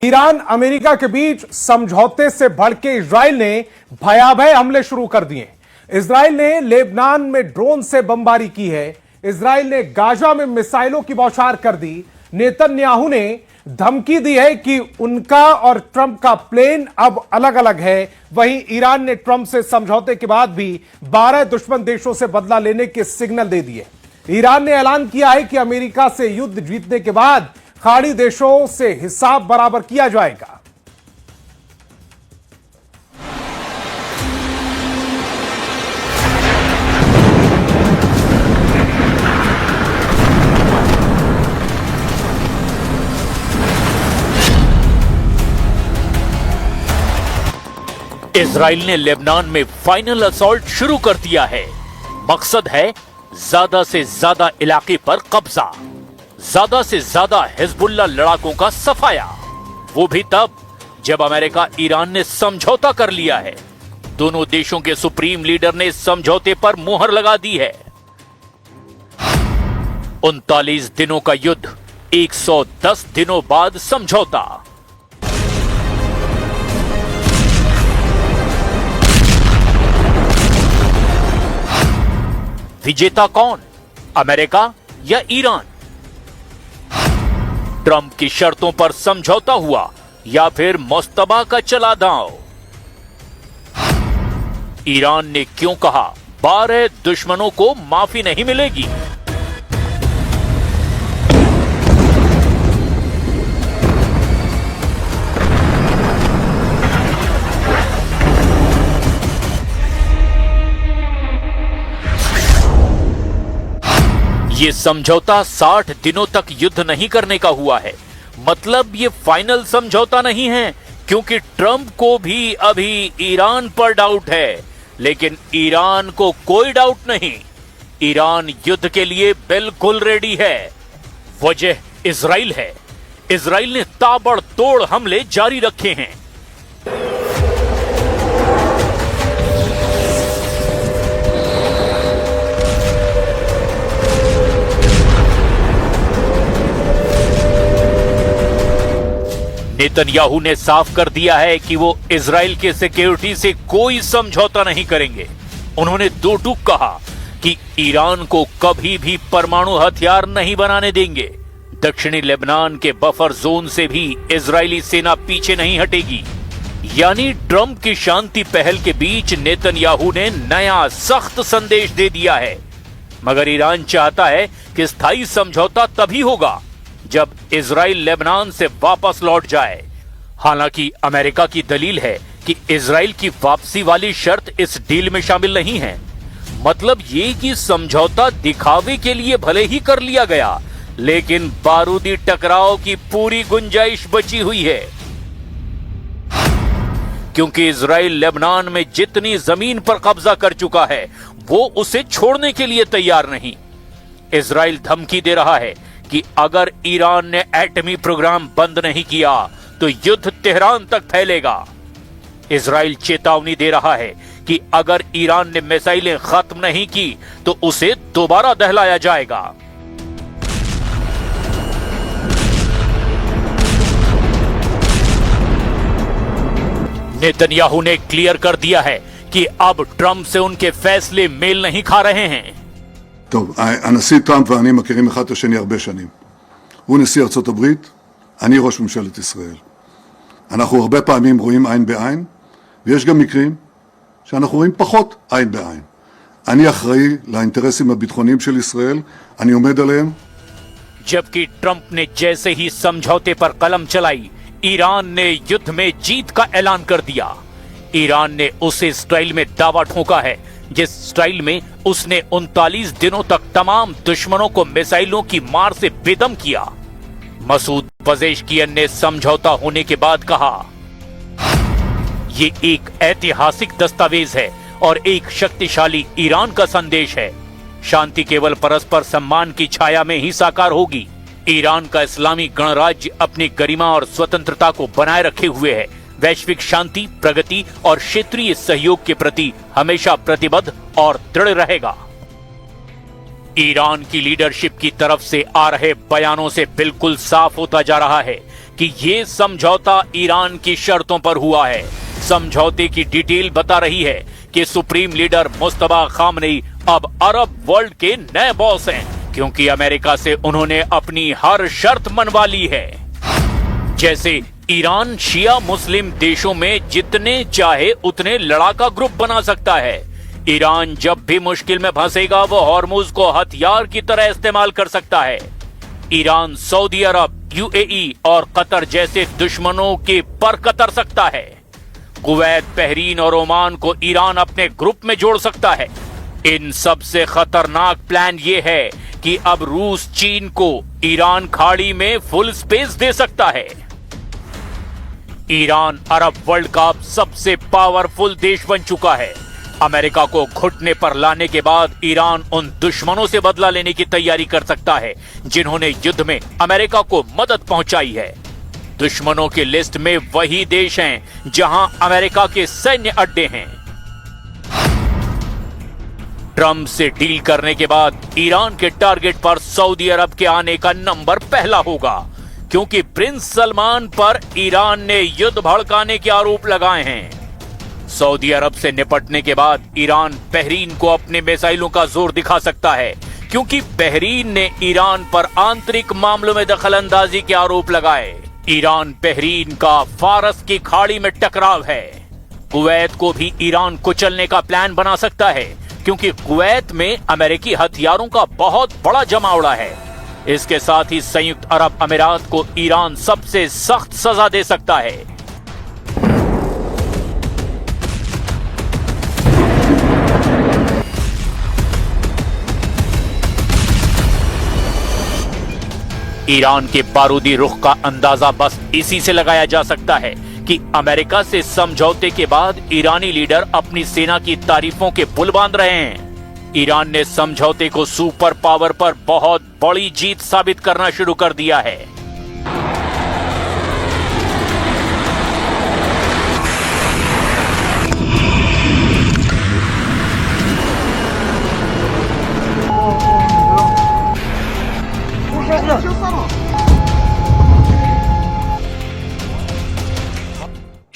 Iran America के बीच समझौते से भड़के इजराइल ने भयावह हमले शुरू कर दिए। इजराइल ने लेबनान में ड्रोन से बमबारी की है। इजराइल ने गाजा में मिसाइलों की बौछार कर दी। नेतन्याहू ने धमकी दी है कि उनका और ट्रंप का प्लेन अब अलग अलग है। वहीं ईरान ने ट्रंप से समझौते के बाद भी 12 दुश्मन देशों से बदला लेने के सिग्नल दे दिए। ईरान ने ऐलान किया है कि अमेरिका से युद्ध जीतने के बाद खाड़ी देशों से हिसाब बराबर किया जाएगा। इजराइल ने लेबनान में फाइनल असॉल्ट शुरू कर दिया है। मकसद है ज्यादा से ज्यादा इलाके पर कब्जा, ज्यादा से ज्यादा हिजबुल्लाह लड़ाकों का सफाया। वो भी तब जब अमेरिका ईरान ने समझौता कर लिया है। दोनों देशों के सुप्रीम लीडर ने समझौते पर मुहर लगा दी है। 39 दिनों का युद्ध, 110 दिनों बाद समझौता। विजेता कौन, अमेरिका या ईरान? ट्रंप की शर्तों पर समझौता हुआ या फिर मुस्तबा का चला दांव? ईरान ने क्यों कहा 12 दुश्मनों को माफी नहीं मिलेगी? ये समझौता 60 दिनों तक युद्ध नहीं करने का हुआ है। मतलब ये फाइनल समझौता नहीं है, क्योंकि ट्रंप को भी अभी ईरान पर डाउट है। लेकिन ईरान को कोई डाउट नहीं, ईरान युद्ध के लिए बिल्कुल रेडी है। वजह इजराइल है। इजराइल ने ताबड़तोड़ हमले जारी रखे हैं। नेतन्याहू ने साफ कर दिया है कि वो इजराइल के सिक्योरिटी से कोई समझौता नहीं करेंगे। उन्होंने दो टूक कहा कि ईरान को कभी भी परमाणु हथियार नहीं बनाने देंगे। दक्षिणी लेबनान के बफर जोन से भी इजरायली सेना पीछे नहीं हटेगी। यानी ट्रंप की शांति पहल के बीच नेतन्याहू ने नया सख्त संदेश दे दिया है। मगर ईरान चाहता है कि स्थायी समझौता तभी होगा जब इजराइल लेबनान से वापस लौट जाए। हालांकि अमेरिका की दलील है कि इजराइल की वापसी वाली शर्त इस डील में शामिल नहीं है। मतलब ये कि समझौता दिखावे के लिए भले ही कर लिया गया, लेकिन बारूदी टकराव की पूरी गुंजाइश बची हुई है। क्योंकि इजराइल लेबनान में जितनी जमीन पर कब्जा कर चुका है, वो उसे छोड़ने के लिए तैयार नहीं। इजराइल धमकी दे रहा है कि अगर ईरान ने एटमी प्रोग्राम बंद नहीं किया तो युद्ध तेहरान तक फैलेगा। इजराइल चेतावनी दे रहा है कि अगर ईरान ने मिसाइलें खत्म नहीं की तो उसे दोबारा दहलाया जाएगा। नेतन्याहू ने क्लियर कर दिया है कि अब ट्रंप से उनके फैसले मेल नहीं खा रहे हैं। טוב, הנשיא טראמפ ואני מכירים אחד את השני הרבה שנים. הוא נשיא ארצות הברית, אני ראש ממשלת ישראל. אנחנו הרבה פעמים רואים עין בעין, ויש גם מקרים שאנחנו רואים פחות עין בעין. אני אחראי לאינטרסים הביטחוניים של ישראל, אני עומד עליהם. जबकि ट्रंप ने जैसे ही समझौते पर कलम चलाई, ईरान ने युद्ध में जीत का ऐलान कर दिया। ईरान ने उसे स्टाइल में दावा ठोका है जिस स्टाइल में उसने 39 दिनों तक तमाम दुश्मनों को मिसाइलों की मार से बेदम किया। मसूद पजेश्कियन ने समझौता होने के बाद कहा, ये एक ऐतिहासिक दस्तावेज है और एक शक्तिशाली ईरान का संदेश है। शांति केवल परस्पर सम्मान की छाया में ही साकार होगी। ईरान का इस्लामी गणराज्य अपनी गरिमा और स्वतंत्रता को बनाए रखे हुए है। वैश्विक शांति, प्रगति और क्षेत्रीय सहयोग के प्रति हमेशा प्रतिबद्ध और दृढ़ रहेगा। ईरान की लीडरशिप की तरफ से आ रहे बयानों से बिल्कुल साफ होता जा रहा है कि कि ये समझौता ईरान की शर्तों पर हुआ है। समझौते की डिटेल बता रही है कि सुप्रीम लीडर मुस्तफा खामनेई अब अरब वर्ल्ड के नए बॉस हैं, क्योंकि अमेरिका से उन्होंने अपनी हर शर्त मनवा ली है। जैसे ईरान शिया मुस्लिम देशों में जितने चाहे उतने लड़ाका ग्रुप बना सकता है। ईरान जब भी मुश्किल में फंसेगा वो हॉर्मुज को हथियार की तरह इस्तेमाल कर सकता है। ईरान सऊदी अरब, यूएई और कतर जैसे दुश्मनों के पर कतर सकता है। कुवैत, बहरीन और ओमान को ईरान अपने ग्रुप में जोड़ सकता है। इन सबसे खतरनाक प्लान यह है कि अब रूस चीन को ईरान खाड़ी में फुल स्पेस दे सकता है। ईरान अरब वर्ल्ड का सबसे पावरफुल देश बन चुका है। अमेरिका को घुटने पर लाने के बाद ईरान उन दुश्मनों से बदला लेने की तैयारी कर सकता है जिन्होंने युद्ध में अमेरिका को मदद पहुंचाई है। दुश्मनों की लिस्ट में वही देश हैं जहां अमेरिका के सैन्य अड्डे हैं। ट्रंप से डील करने के बाद ईरान के टारगेट पर सऊदी अरब के आने का नंबर पहला होगा, क्योंकि प्रिंस सलमान पर ईरान ने युद्ध भड़काने के आरोप लगाए हैं। सऊदी अरब से निपटने के बाद ईरान बहरीन को अपने मिसाइलों का जोर दिखा सकता है, क्योंकि बहरीन ने ईरान पर आंतरिक मामलों में दखलंदाजी के आरोप लगाए। ईरान बहरीन का फारस की खाड़ी में टकराव है। कुवैत को भी ईरान कुचलने का प्लान बना सकता है, क्योंकि कुवैत में अमेरिकी हथियारों का बहुत बड़ा जमावड़ा है। इसके साथ ही संयुक्त अरब अमीरात को ईरान सबसे सख्त सजा दे सकता है। ईरान के बारूदी रुख का अंदाजा बस इसी से लगाया जा सकता है कि अमेरिका से समझौते के बाद ईरानी लीडर अपनी सेना की तारीफों के पुल बांध रहे हैं। ईरान ने समझौते को सुपर पावर पर बहुत बड़ी जीत साबित करना शुरू कर दिया है।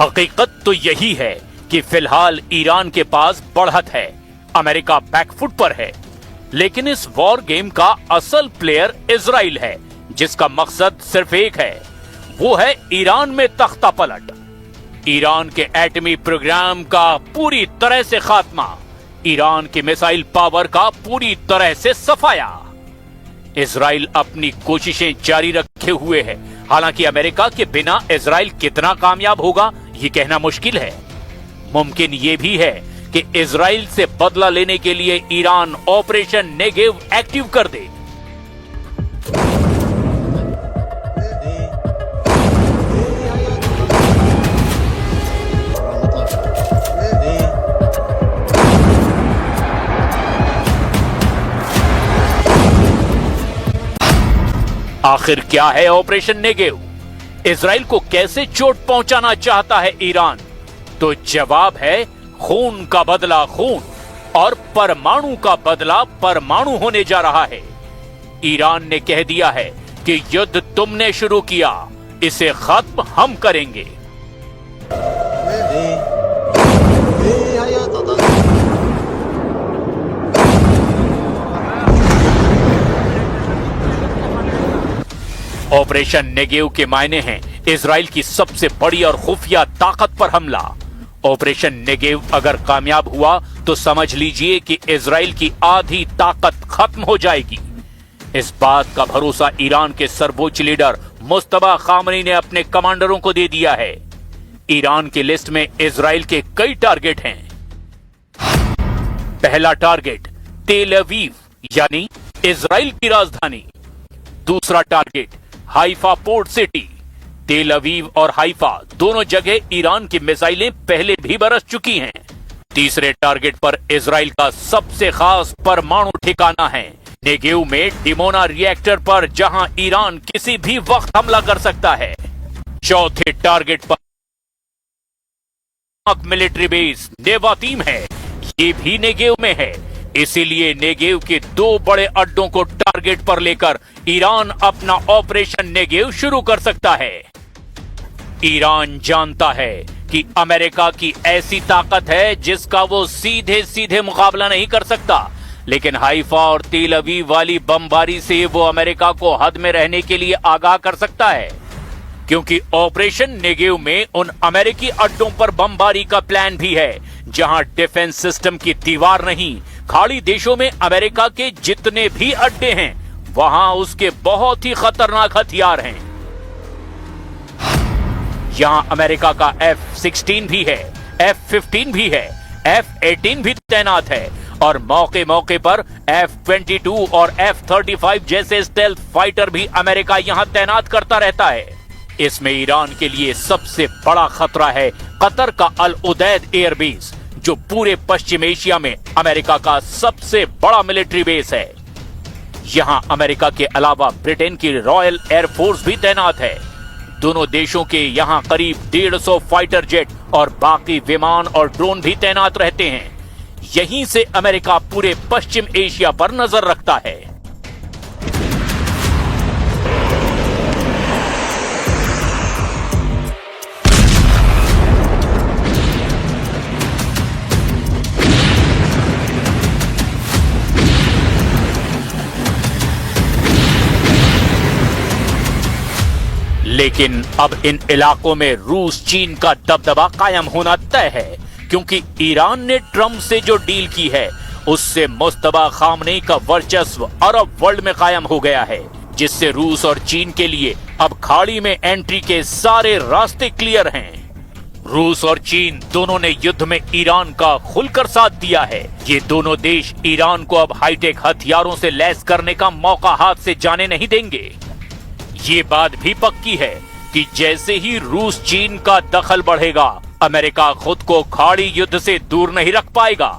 हकीकत तो यही है कि फिलहाल ईरान के पास बढ़त है, अमेरिका बैकफुट पर है। लेकिन इस वॉर गेम का असल प्लेयर इजराइल है, जिसका मकसद सिर्फ एक है, वो है ईरान में तख्ता पलट, ईरान के एटमी प्रोग्राम का पूरी तरह से खात्मा, ईरान की मिसाइल पावर का पूरी तरह से सफाया। इजराइल अपनी कोशिशें जारी रखे हुए है। हालांकि अमेरिका के बिना इजराइल कितना कामयाब होगा ये कहना मुश्किल है। मुमकिन ये भी है कि इजराइल से बदला लेने के लिए ईरान ऑपरेशन नेगेव एक्टिव कर दे। आखिर क्या है ऑपरेशन नेगेव? इजराइल को कैसे चोट पहुंचाना चाहता है ईरान? तो जवाब है खून का बदला खून, और परमाणु का बदला परमाणु होने जा रहा है। ईरान ने कह दिया है कि युद्ध तुमने शुरू किया, इसे खत्म हम करेंगे। ऑपरेशन नेगेव के मायने हैं इजराइल की सबसे बड़ी और खुफिया ताकत पर हमला। ऑपरेशन नेगेव अगर कामयाब हुआ तो समझ लीजिए कि इजराइल की आधी ताकत खत्म हो जाएगी। इस बात का भरोसा ईरान के सर्वोच्च लीडर मुस्तफा खामनेई ने अपने कमांडरों को दे दिया है। ईरान की लिस्ट में इजराइल के कई टारगेट हैं। पहला टारगेट तेल अवीव यानी इजराइल की राजधानी। दूसरा टारगेट हाइफा पोर्ट सिटी। तेल अवीव और हाइफा दोनों जगह ईरान की मिसाइलें पहले भी बरस चुकी हैं। तीसरे टारगेट पर इजराइल का सबसे खास परमाणु ठिकाना है, नेगेव में डिमोना रिएक्टर पर जहां ईरान किसी भी वक्त हमला कर सकता है। चौथे टारगेट पर मिलिट्री बेस नेवातीम है, ये भी नेगेव में है। इसीलिए नेगेव के 2 बड़े अड्डों को टारगेट पर लेकर ईरान अपना ऑपरेशन नेगेव शुरू कर सकता है। ईरान जानता है कि अमेरिका की ऐसी ताकत है जिसका वो सीधे सीधे मुकाबला नहीं कर सकता, लेकिन हाइफा और तेल अवीव वाली बमबारी से वो अमेरिका को हद में रहने के लिए आगाह कर सकता है, क्योंकि ऑपरेशन नेगेव में उन अमेरिकी अड्डों पर बमबारी का प्लान भी है जहां डिफेंस सिस्टम की दीवार नहीं, खाड़ी देशों में अमेरिका के जितने भी अड्डे हैं वहां उसके बहुत ही खतरनाक हथियार हैं। यहां अमेरिका का F-16 भी है, F-15 भी है, F-18 भी तैनात है और मौके मौके पर F-22 और F-35 जैसे स्टेल्थ फाइटर भी अमेरिका यहां तैनात करता रहता है। इसमें ईरान के लिए सबसे बड़ा खतरा है कतर का अल उदैद एयरबेस, जो पूरे पश्चिम एशिया में अमेरिका का सबसे बड़ा मिलिट्री बेस है। यहां अमेरिका के अलावा ब्रिटेन की रॉयल एयरफोर्स भी तैनात है। दोनों देशों के यहां करीब 150 फाइटर जेट और बाकी विमान और ड्रोन भी तैनात रहते हैं। यहीं से अमेरिका पूरे पश्चिम एशिया पर नजर रखता है। लेकिन अब इन इलाकों में रूस चीन का दबदबा कायम होना तय है, क्योंकि ईरान ने ट्रंप से जो डील की है उससे मुस्तबा खामनेई का वर्चस्व अरब वर्ल्ड में कायम हो गया है, जिससे रूस और चीन के लिए अब खाड़ी में एंट्री के सारे रास्ते क्लियर हैं। रूस और चीन दोनों ने युद्ध में ईरान का खुलकर साथ दिया है। ये दोनों देश ईरान को अब हाईटेक हथियारों से लैस करने का मौका हाथ से जाने नहीं देंगे। ये बात भी पक्की है कि जैसे ही रूस चीन का दखल बढ़ेगा, अमेरिका खुद को खाड़ी युद्ध से दूर नहीं रख पाएगा।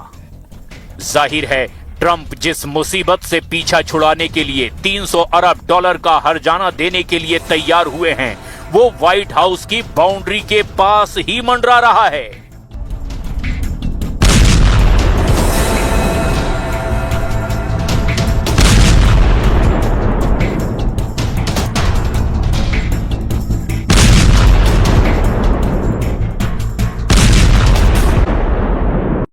जाहिर है ट्रंप जिस मुसीबत से पीछा छुड़ाने के लिए $300 अरब का हर्जाना देने के लिए तैयार हुए हैं, वो व्हाइट हाउस की बाउंड्री के पास ही मंडरा रहा है।